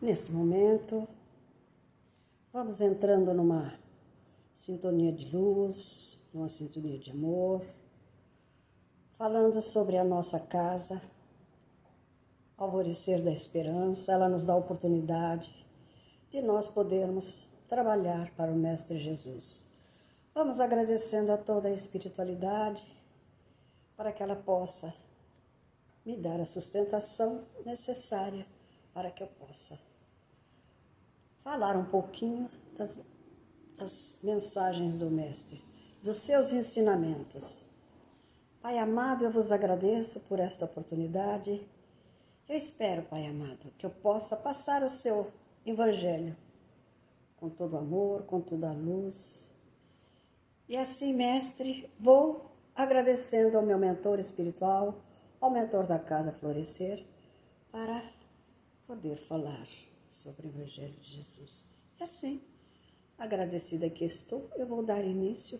Neste momento, vamos entrando numa sintonia de luz, numa sintonia de amor, falando sobre a nossa casa, alvorecer da esperança. Ela nos dá a oportunidade de nós podermos trabalhar para o Mestre Jesus. Vamos agradecendo a toda a espiritualidade para que ela possa me dar a sustentação necessária para que eu possa falar um pouquinho das mensagens do Mestre, dos seus ensinamentos. Pai amado, eu vos agradeço por esta oportunidade. Eu espero, Pai amado, que eu possa passar o seu Evangelho com todo amor, com toda a luz. E assim, Mestre, vou agradecendo ao meu mentor espiritual, ao mentor da Casa Florescer, para poder falar sobre o Evangelho de Jesus. E assim, agradecida que estou, eu vou dar início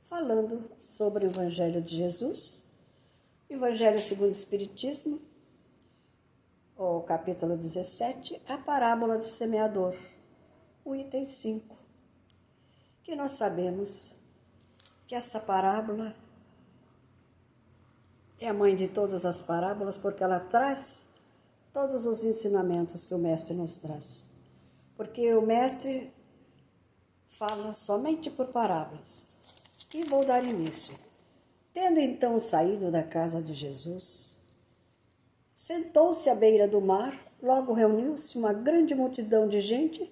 falando sobre o Evangelho de Jesus, Evangelho segundo o Espiritismo, o capítulo 17, a parábola do semeador, o item 5, que nós sabemos que essa parábola é a mãe de todas as parábolas, porque ela traz todos os ensinamentos que o Mestre nos traz. Porque o Mestre fala somente por parábolas. E vou dar início. Tendo então saído da casa de Jesus, sentou-se à beira do mar, logo reuniu-se uma grande multidão de gente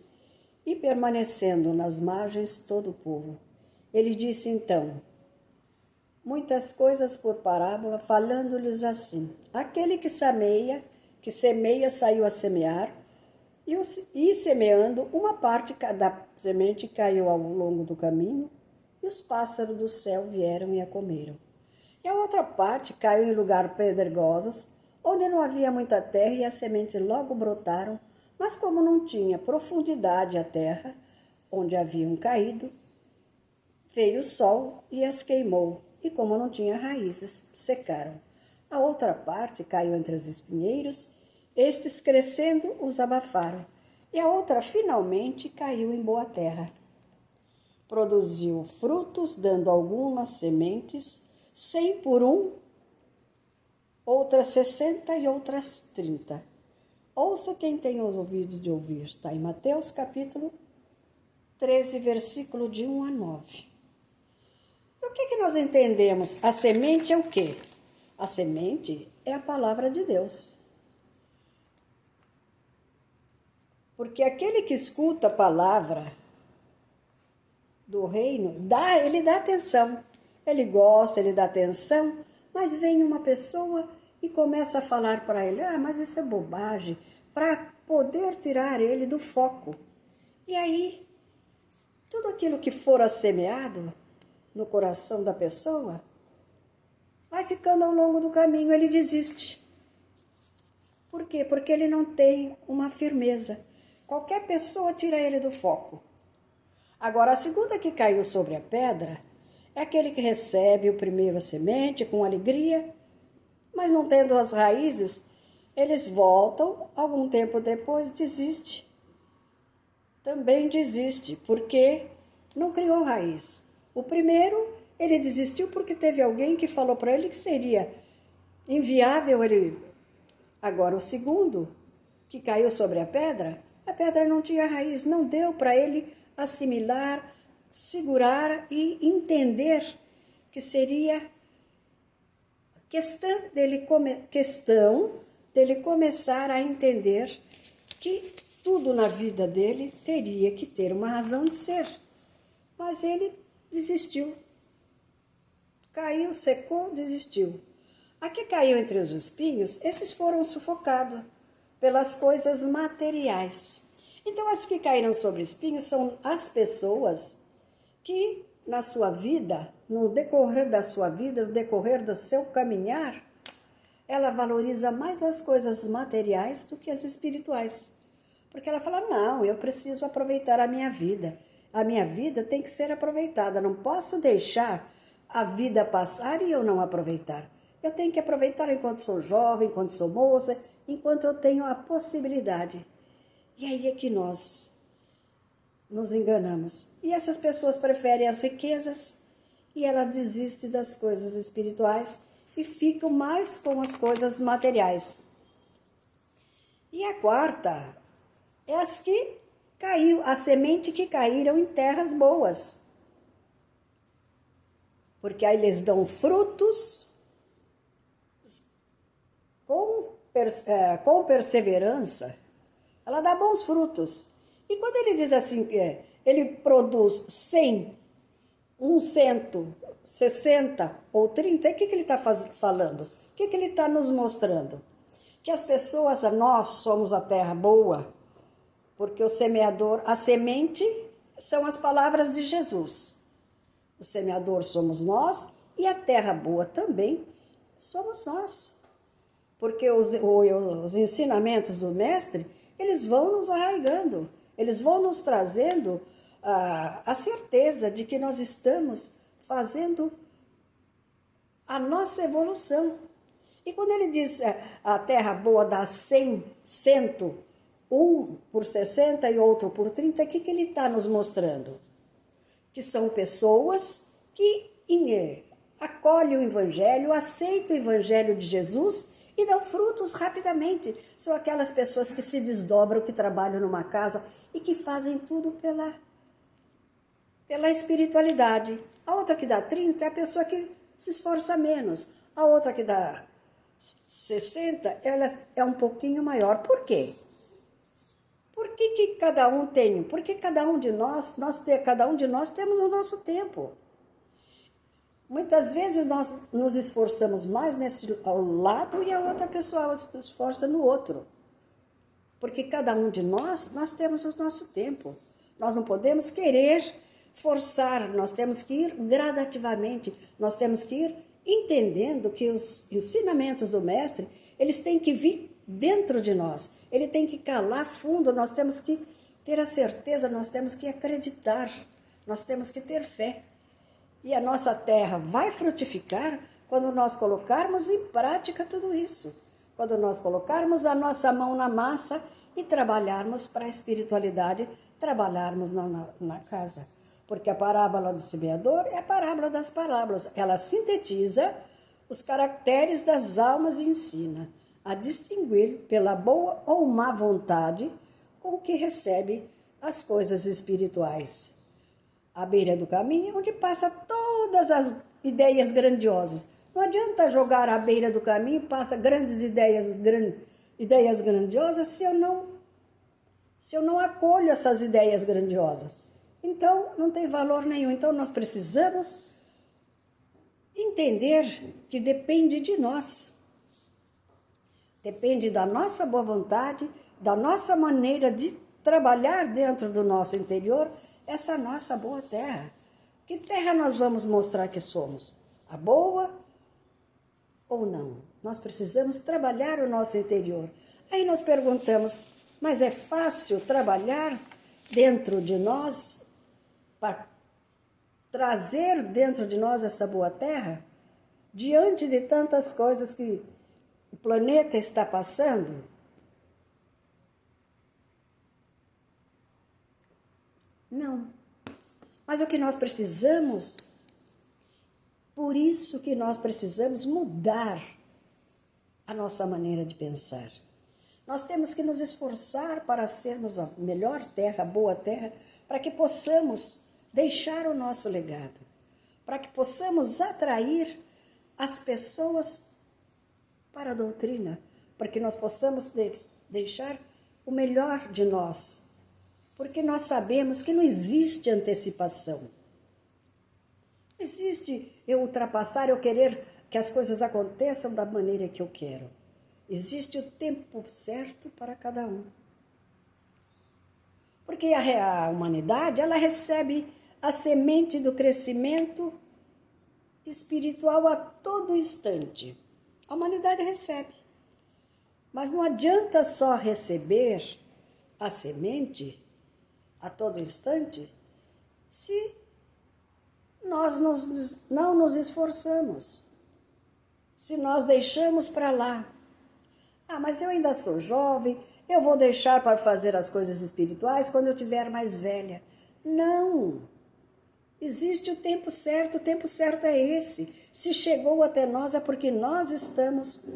e permanecendo nas margens todo o povo. Ele disse então muitas coisas por parábola, falando-lhes assim: aquele que semeia saiu a semear, e semeando, uma parte da semente caiu ao longo do caminho, e os pássaros do céu vieram e a comeram. E a outra parte caiu em lugar pedregosos, onde não havia muita terra, e as sementes logo brotaram, mas como não tinha profundidade a terra onde haviam caído, veio o sol e as queimou, e como não tinha raízes, secaram. A outra parte caiu entre os espinheiros, estes crescendo os abafaram, e a outra finalmente caiu em boa terra. Produziu frutos, dando algumas sementes, 100 por um, outras 60 e outras 30. Ouça quem tem os ouvidos de ouvir. Está em Mateus capítulo 13, versículo de 1 a 9. O que nós entendemos? A semente é o quê? A semente é a palavra de Deus. Porque aquele que escuta a palavra do reino, ele dá atenção. Ele gosta, ele dá atenção, mas vem uma pessoa e começa a falar para ele: mas isso é bobagem, para poder tirar ele do foco. E aí, tudo aquilo que for semeado no coração da pessoa vai ficando ao longo do caminho, ele desiste. Por quê? Porque ele não tem uma firmeza. Qualquer pessoa tira ele do foco. Agora, a segunda que caiu sobre a pedra é aquele que recebe o primeiro a semente com alegria, mas não tendo as raízes, eles voltam, algum tempo depois desiste. Também desiste, porque não criou raiz. O primeiro, ele desistiu porque teve alguém que falou para ele que seria inviável ele. Agora, o segundo, que caiu sobre a pedra não tinha raiz, não deu para ele assimilar, segurar e entender que seria questão dele começar a entender que tudo na vida dele teria que ter uma razão de ser. Mas ele desistiu. Caiu, secou, desistiu. A que caiu entre os espinhos, esses foram sufocados pelas coisas materiais. Então, as que caíram sobre espinhos são as pessoas que, na sua vida, no decorrer da sua vida, no decorrer do seu caminhar, ela valoriza mais as coisas materiais do que as espirituais. Porque ela fala: não, eu preciso aproveitar a minha vida. A minha vida tem que ser aproveitada. Não posso deixar a vida passar e eu não aproveitar. Eu tenho que aproveitar enquanto sou jovem, enquanto sou moça, enquanto eu tenho a possibilidade. E aí é que nós nos enganamos. E essas pessoas preferem as riquezas e elas desistem das coisas espirituais e ficam mais com as coisas materiais. E a quarta é as que caiu, a semente que caíram em terras boas. Porque aí eles dão frutos com perseverança. Ela dá bons frutos. E quando ele diz assim, ele produz 100, 100, 60 ou 30, o que ele está falando? O que ele está nos mostrando? Que as pessoas, nós somos a terra boa, porque o semeador, a semente são as palavras de Jesus. O semeador somos nós e a terra boa também somos nós. Porque os ensinamentos do Mestre, eles vão nos arraigando, eles vão nos trazendo a certeza de que nós estamos fazendo a nossa evolução. E quando ele diz a terra boa dá 100, 100, um por 60 e outro por 30, o que ele está nos mostrando? Que são pessoas que acolhem o Evangelho, aceitam o Evangelho de Jesus e dão frutos rapidamente. São aquelas pessoas que se desdobram, que trabalham numa casa e que fazem tudo pela espiritualidade. A outra que dá 30 é a pessoa que se esforça menos. A outra que dá 60, ela é um pouquinho maior. Por quê? Por que cada um tem? Porque cada um de nós temos o nosso tempo. Muitas vezes nós nos esforçamos mais ao lado e a outra pessoa se esforça no outro. Porque cada um de nós temos o nosso tempo. Nós não podemos querer forçar, nós temos que ir gradativamente, nós temos que ir entendendo que os ensinamentos do Mestre, eles têm que vir dentro de nós, ele tem que calar fundo, nós temos que ter a certeza, nós temos que acreditar, nós temos que ter fé. E a nossa terra vai frutificar quando nós colocarmos em prática tudo isso. Quando nós colocarmos a nossa mão na massa e trabalharmos para a espiritualidade, trabalharmos na casa. Porque a parábola do semeador é a parábola das parábolas. Ela sintetiza os caracteres das almas e ensina a distinguir pela boa ou má vontade com que recebe as coisas espirituais. À beira do caminho, onde passa todas as ideias grandiosas. Não adianta jogar à beira do caminho, passa grandes ideias grandiosas se eu não acolho essas ideias grandiosas. Então, não tem valor nenhum. Então, nós precisamos entender que depende de nós. Depende da nossa boa vontade, da nossa maneira de trabalhar dentro do nosso interior essa nossa boa terra. Que terra nós vamos mostrar que somos? A boa ou não? Nós precisamos trabalhar o nosso interior. Aí nós perguntamos, mas é fácil trabalhar dentro de nós, para trazer dentro de nós essa boa terra? Diante de tantas coisas que o planeta está passando? Não. Mas o que nós precisamos, por isso que nós precisamos mudar a nossa maneira de pensar. Nós temos que nos esforçar para sermos a melhor terra, a boa terra, para que possamos deixar o nosso legado, para que possamos atrair as pessoas para a doutrina, para que nós possamos deixar o melhor de nós, porque nós sabemos que não existe antecipação. Não existe eu ultrapassar, eu querer que as coisas aconteçam da maneira que eu quero. Existe o tempo certo para cada um. Porque a humanidade, ela recebe a semente do crescimento espiritual a todo instante. A humanidade recebe. Mas não adianta só receber a semente a todo instante se nós não nos esforçamos, se nós deixamos para lá. Ah, mas eu ainda sou jovem, eu vou deixar para fazer as coisas espirituais quando eu tiver mais velha. Não! Existe o tempo certo é esse. Se chegou até nós é porque nós estamos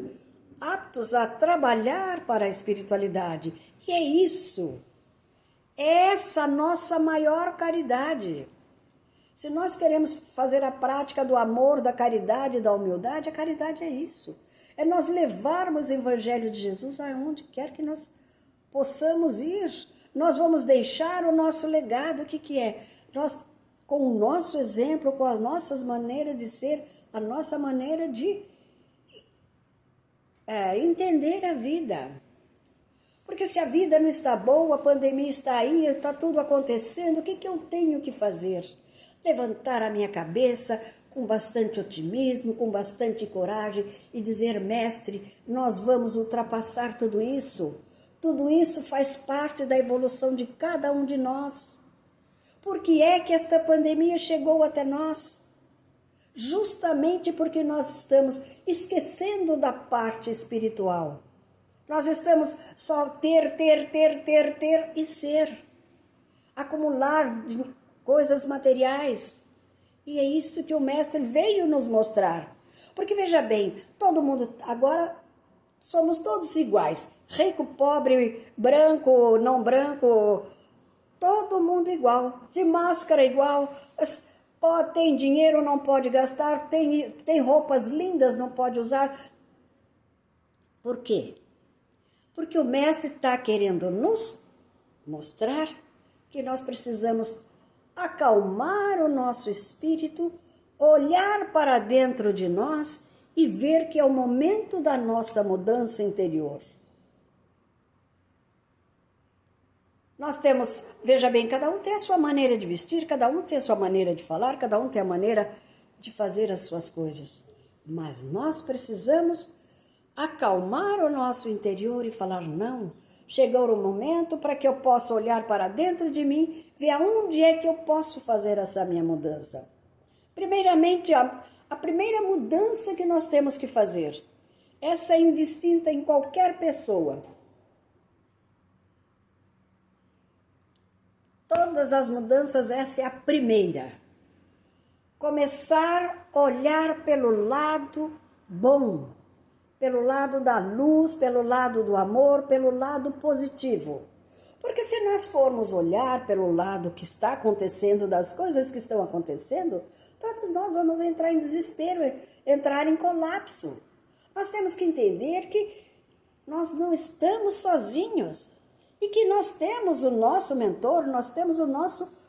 aptos a trabalhar para a espiritualidade. E é isso. É essa nossa maior caridade. Se nós queremos fazer a prática do amor, da caridade e da humildade, a caridade é isso. É nós levarmos o Evangelho de Jesus aonde quer que nós possamos ir. Nós vamos deixar o nosso legado. O que é? Nós, com o nosso exemplo, com as nossas maneiras de ser, a nossa maneira de entender a vida. Porque se a vida não está boa, a pandemia está aí, está tudo acontecendo, o que eu tenho que fazer? Levantar a minha cabeça com bastante otimismo, com bastante coragem e dizer, mestre, nós vamos ultrapassar tudo isso. Tudo isso faz parte da evolução de cada um de nós. Por que é que esta pandemia chegou até nós? Justamente porque nós estamos esquecendo da parte espiritual. Nós estamos só ter e ser. Acumular coisas materiais. E é isso que o mestre veio nos mostrar. Porque veja bem, todo mundo agora somos todos iguais. Rico, pobre, branco, não branco, todo mundo igual. De máscara igual. Tem dinheiro, não pode gastar. Tem roupas lindas, não pode usar. Por quê? Porque o mestre está querendo nos mostrar que nós precisamos acalmar o nosso espírito, olhar para dentro de nós e ver que é o momento da nossa mudança interior. Nós temos, veja bem, cada um tem a sua maneira de vestir, cada um tem a sua maneira de falar, cada um tem a maneira de fazer as suas coisas. Mas nós precisamos acalmar o nosso interior e falar, não, chegou o momento para que eu possa olhar para dentro de mim, ver aonde é que eu posso fazer essa minha mudança. Primeiramente, a primeira mudança que nós temos que fazer, essa é indistinta em qualquer pessoa. Todas as mudanças, essa é a primeira. Começar a olhar pelo lado bom, pelo lado da luz, pelo lado do amor, pelo lado positivo. Porque se nós formos olhar pelo lado que está acontecendo, das coisas que estão acontecendo, todos nós vamos entrar em desespero, entrar em colapso. Nós temos que entender que nós não estamos sozinhos e que nós temos o nosso mentor, nós temos o nosso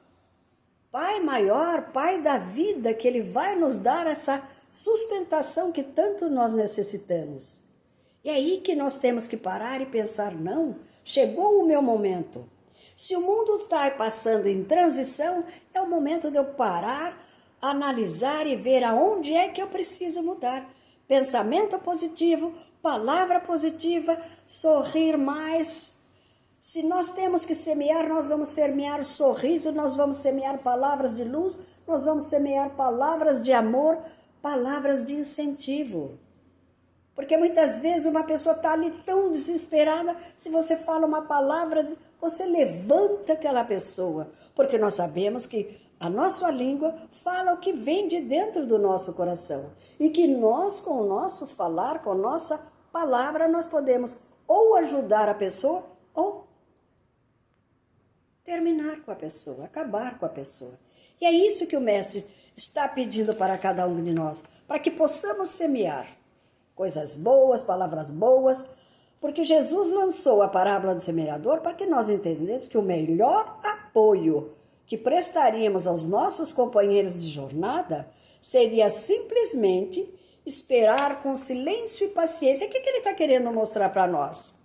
Pai maior, Pai da vida, que Ele vai nos dar essa sustentação que tanto nós necessitamos. E é aí que nós temos que parar e pensar, não, chegou o meu momento. Se o mundo está passando em transição, é o momento de eu parar, analisar e ver aonde é que eu preciso mudar. Pensamento positivo, palavra positiva, sorrir mais. Se nós temos que semear, nós vamos semear sorriso, nós vamos semear palavras de luz, nós vamos semear palavras de amor, palavras de incentivo. Porque muitas vezes uma pessoa está ali tão desesperada, se você fala uma palavra, você levanta aquela pessoa. Porque nós sabemos que a nossa língua fala o que vem de dentro do nosso coração. E que nós, com o nosso falar, com a nossa palavra, nós podemos ou ajudar a pessoa ou terminar com a pessoa, acabar com a pessoa. E é isso que o mestre está pedindo para cada um de nós, para que possamos semear coisas boas, palavras boas, porque Jesus lançou a parábola do semeador para que nós entendamos que o melhor apoio que prestaríamos aos nossos companheiros de jornada seria simplesmente esperar com silêncio e paciência. O que ele está querendo mostrar para nós?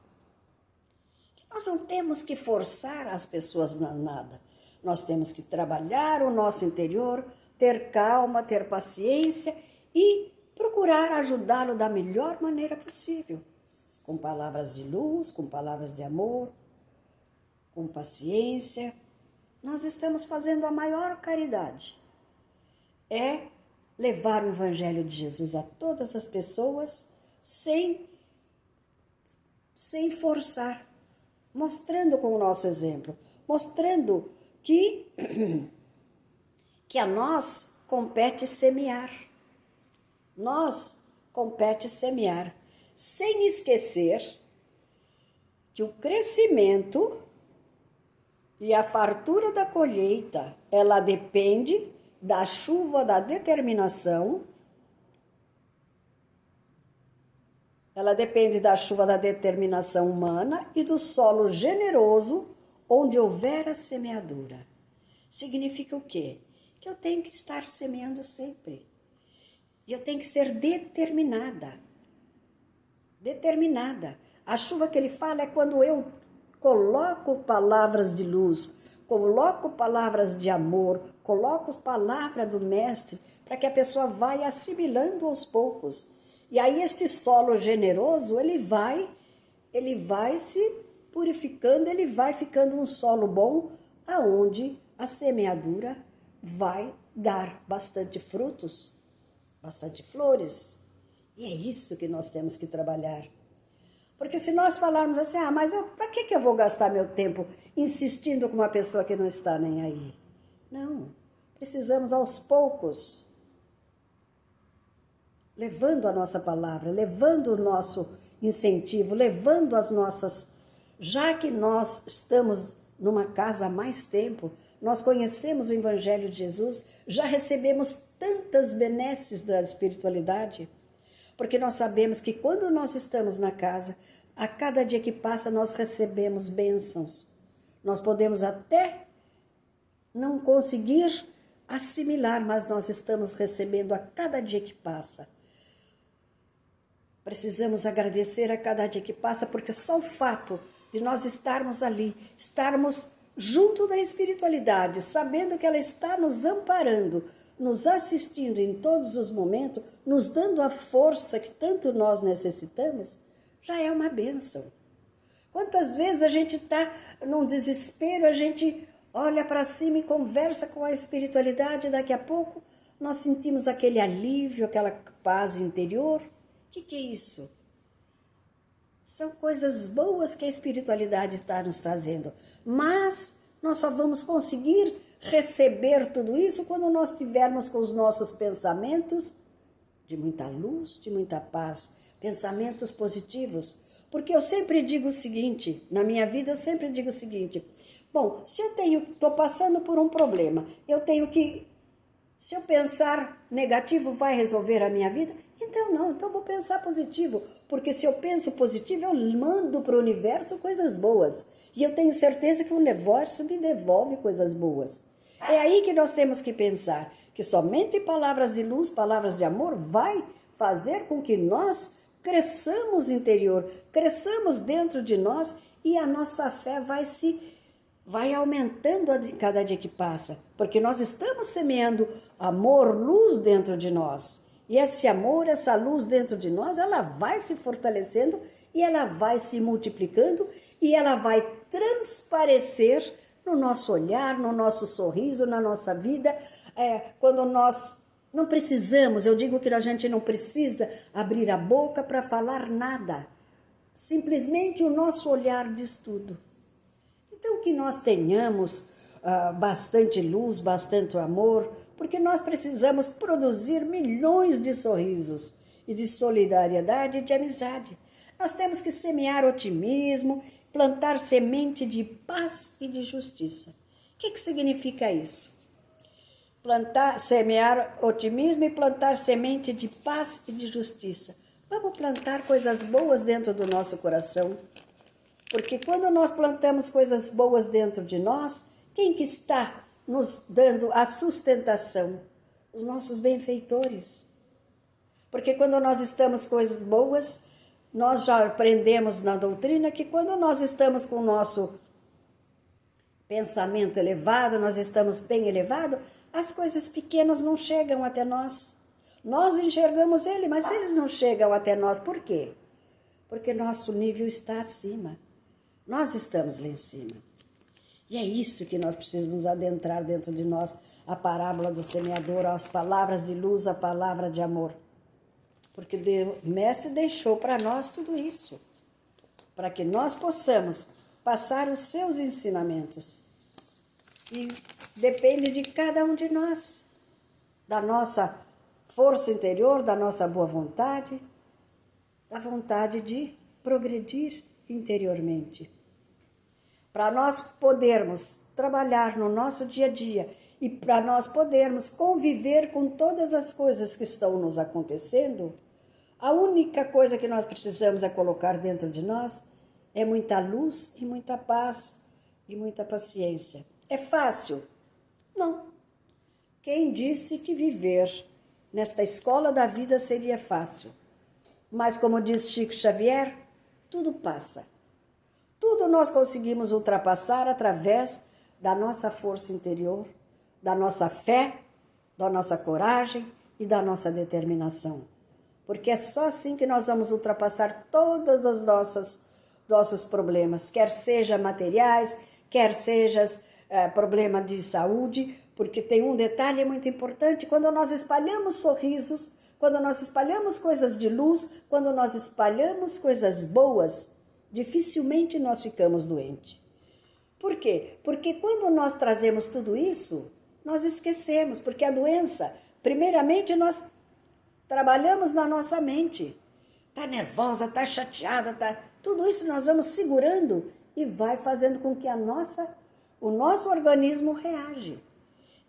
Nós não temos que forçar as pessoas a nada. Nós temos que trabalhar o nosso interior, ter calma, ter paciência e procurar ajudá-lo da melhor maneira possível. Com palavras de luz, com palavras de amor, com paciência. Nós estamos fazendo a maior caridade. É levar o Evangelho de Jesus a todas as pessoas sem sem forçar, mostrando com o nosso exemplo, mostrando que a nós compete semear. Nós compete semear, sem esquecer que o crescimento e a fartura da colheita, ela depende da chuva da determinação, ela depende da chuva da determinação humana e do solo generoso onde houver a semeadura. Significa o quê? Que eu tenho que estar semeando sempre. E eu tenho que ser determinada. Determinada. A chuva que ele fala é quando eu coloco palavras de luz, coloco palavras de amor, coloco palavras do mestre, para que a pessoa vai assimilando aos poucos. E aí este solo generoso, ele vai se purificando, ele vai ficando um solo bom, aonde a semeadura vai dar bastante frutos, bastante flores. E é isso que nós temos que trabalhar. Porque se nós falarmos assim, mas para que eu vou gastar meu tempo insistindo com uma pessoa que não está nem aí? Não, precisamos aos poucos, levando a nossa palavra, levando o nosso incentivo, levando as nossas... Já que nós estamos numa casa há mais tempo, nós conhecemos o Evangelho de Jesus, já recebemos tantas benesses da espiritualidade, porque nós sabemos que quando nós estamos na casa, a cada dia que passa nós recebemos bênçãos. Nós podemos até não conseguir assimilar, mas nós estamos recebendo a cada dia que passa. Precisamos agradecer a cada dia que passa, porque só o fato de nós estarmos ali, estarmos junto da espiritualidade, sabendo que ela está nos amparando, nos assistindo em todos os momentos, nos dando a força que tanto nós necessitamos, já é uma bênção. Quantas vezes a gente está num desespero, a gente olha para cima e conversa com a espiritualidade, e daqui a pouco nós sentimos aquele alívio, aquela paz interior. O que é isso? São coisas boas que a espiritualidade está nos trazendo, mas nós só vamos conseguir receber tudo isso quando nós estivermos com os nossos pensamentos de muita luz, de muita paz, pensamentos positivos. Porque eu sempre digo o seguinte, na minha vida eu sempre digo o seguinte, bom, se eu estou passando por um problema, se eu pensar negativo vai resolver a minha vida? Então não, então vou pensar positivo, porque se eu penso positivo, eu mando para o universo coisas boas, e eu tenho certeza que o universo me devolve coisas boas. É aí que nós temos que pensar, que somente palavras de luz, palavras de amor, vai fazer com que nós cresçamos interior, cresçamos dentro de nós, e a nossa fé vai aumentando a cada dia que passa, porque nós estamos semeando amor, luz dentro de nós. E esse amor, essa luz dentro de nós, ela vai se fortalecendo e ela vai se multiplicando e ela vai transparecer no nosso olhar, no nosso sorriso, na nossa vida. Quando nós não precisamos, eu digo que a gente não precisa abrir a boca para falar nada. Simplesmente o nosso olhar diz tudo. Então que nós tenhamos bastante luz, bastante amor, porque nós precisamos produzir milhões de sorrisos e de solidariedade e de amizade. Nós temos que semear otimismo, plantar semente de paz e de justiça. O que significa isso? Semear otimismo e plantar semente de paz e de justiça. Vamos plantar coisas boas dentro do nosso coração. Porque quando nós plantamos coisas boas dentro de nós, quem que está nos dando a sustentação? Os nossos benfeitores. Porque quando nós estamos com coisas boas, nós já aprendemos na doutrina que quando nós estamos com o nosso pensamento elevado, nós estamos bem elevado, as coisas pequenas não chegam até nós. Nós enxergamos ele, mas eles não chegam até nós. Por quê? Porque nosso nível está acima. Nós estamos lá em cima. E é isso que nós precisamos adentrar dentro de nós, a parábola do semeador, as palavras de luz, a palavra de amor. Porque o Mestre deixou para nós tudo isso. para que nós possamos passar os seus ensinamentos. E depende de cada um de nós, da nossa força interior, da nossa boa vontade, da vontade de progredir interiormente. Para nós podermos trabalhar no nosso dia a dia e para nós podermos conviver com todas as coisas que estão nos acontecendo, a única coisa que nós precisamos é colocar dentro de nós é muita luz e muita paz e muita paciência. É fácil? Não. Quem disse que viver nesta escola da vida seria fácil? Mas como diz Chico Xavier, tudo passa. Tudo nós conseguimos ultrapassar através da nossa força interior, da nossa fé, da nossa coragem e da nossa determinação. Porque é só assim que nós vamos ultrapassar todos os nossos problemas, quer sejam materiais, quer sejam problema de saúde, porque tem um detalhe muito importante: quando nós espalhamos sorrisos, quando nós espalhamos coisas de luz, quando nós espalhamos coisas boas, dificilmente nós ficamos doentes. Por quê? Porque quando nós trazemos tudo isso, nós esquecemos, porque a doença, primeiramente nós trabalhamos na nossa mente. Está nervosa, está chateada, tudo isso nós vamos segurando e vai fazendo com que o nosso organismo reage.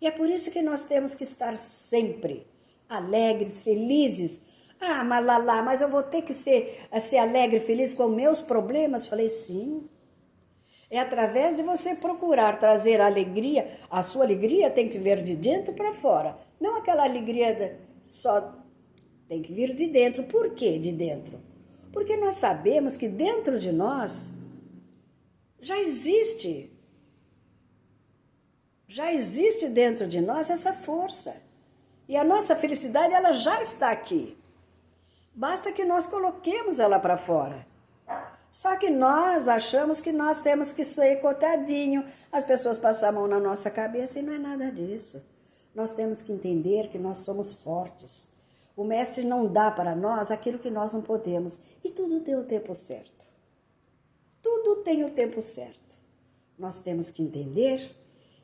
E é por isso que nós temos que estar sempre alegres, felizes. Ah, mas eu vou ter que ser alegre, feliz com meus problemas? Falei, sim. É através de você procurar trazer a alegria. A sua alegria tem que vir de dentro para fora. Não aquela alegria só, tem que vir de dentro. Por que de dentro? Porque nós sabemos que dentro de nós já existe dentro de nós essa força. E a nossa felicidade, ela já está aqui. Basta que nós coloquemos ela para fora. Só que nós achamos que nós temos que ser coitadinho, as pessoas passam a mão na nossa cabeça e não é nada disso. Nós temos que entender que nós somos fortes. O mestre não dá para nós aquilo que nós não podemos. E tudo tem o tempo certo. Tudo tem o tempo certo. Nós temos que entender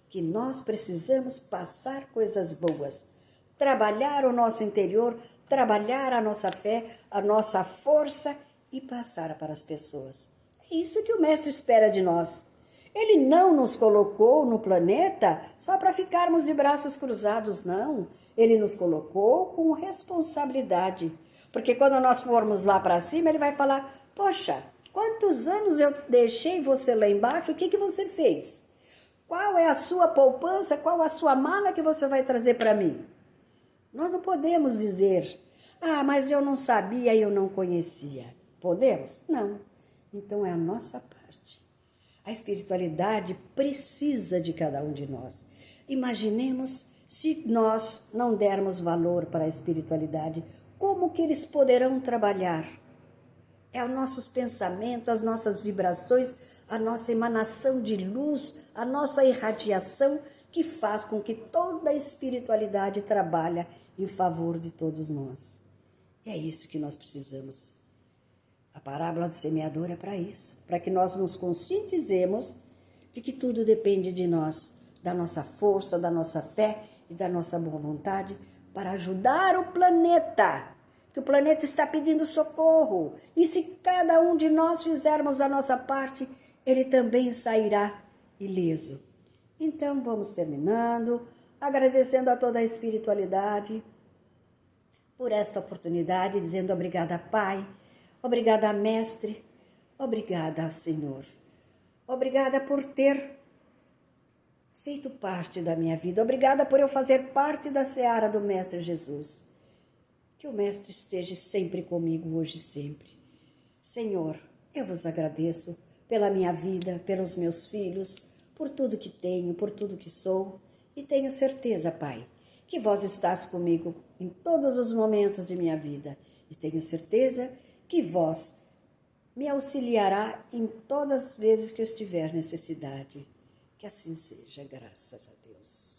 que nós precisamos passar coisas boas. Trabalhar o nosso interior, trabalhar a nossa fé, a nossa força e passar para as pessoas. É isso que o mestre espera de nós. Ele não nos colocou no planeta só para ficarmos de braços cruzados, não. Ele nos colocou com responsabilidade. Porque quando nós formos lá para cima, ele vai falar, poxa, quantos anos eu deixei você lá embaixo, o que você fez? Qual é a sua poupança, qual a sua mala que você vai trazer para mim? Nós não podemos dizer, mas eu não sabia e eu não conhecia. Podemos? Não. Então é a nossa parte. A espiritualidade precisa de cada um de nós. Imaginemos se nós não dermos valor para a espiritualidade, como que eles poderão trabalhar? É os nossos pensamentos, as nossas vibrações, a nossa emanação de luz, a nossa irradiação que faz com que toda a espiritualidade trabalhe em favor de todos nós. E é isso que nós precisamos. A parábola do semeador é para isso, para que nós nos conscientizemos de que tudo depende de nós, da nossa força, da nossa fé e da nossa boa vontade para ajudar o planeta. Que o planeta está pedindo socorro. E se cada um de nós fizermos a nossa parte, ele também sairá ileso. Então vamos terminando, agradecendo a toda a espiritualidade por esta oportunidade, dizendo obrigada, Pai, obrigada, Mestre, obrigada, Senhor. Obrigada por ter feito parte da minha vida. Obrigada por eu fazer parte da seara do Mestre Jesus. Que o Mestre esteja sempre comigo, hoje e sempre. Senhor, eu vos agradeço pela minha vida, pelos meus filhos, por tudo que tenho, por tudo que sou. E tenho certeza, Pai, que vós estás comigo em todos os momentos de minha vida. E tenho certeza que vós me auxiliará em todas as vezes que eu estiver necessidade. Que assim seja, graças a Deus.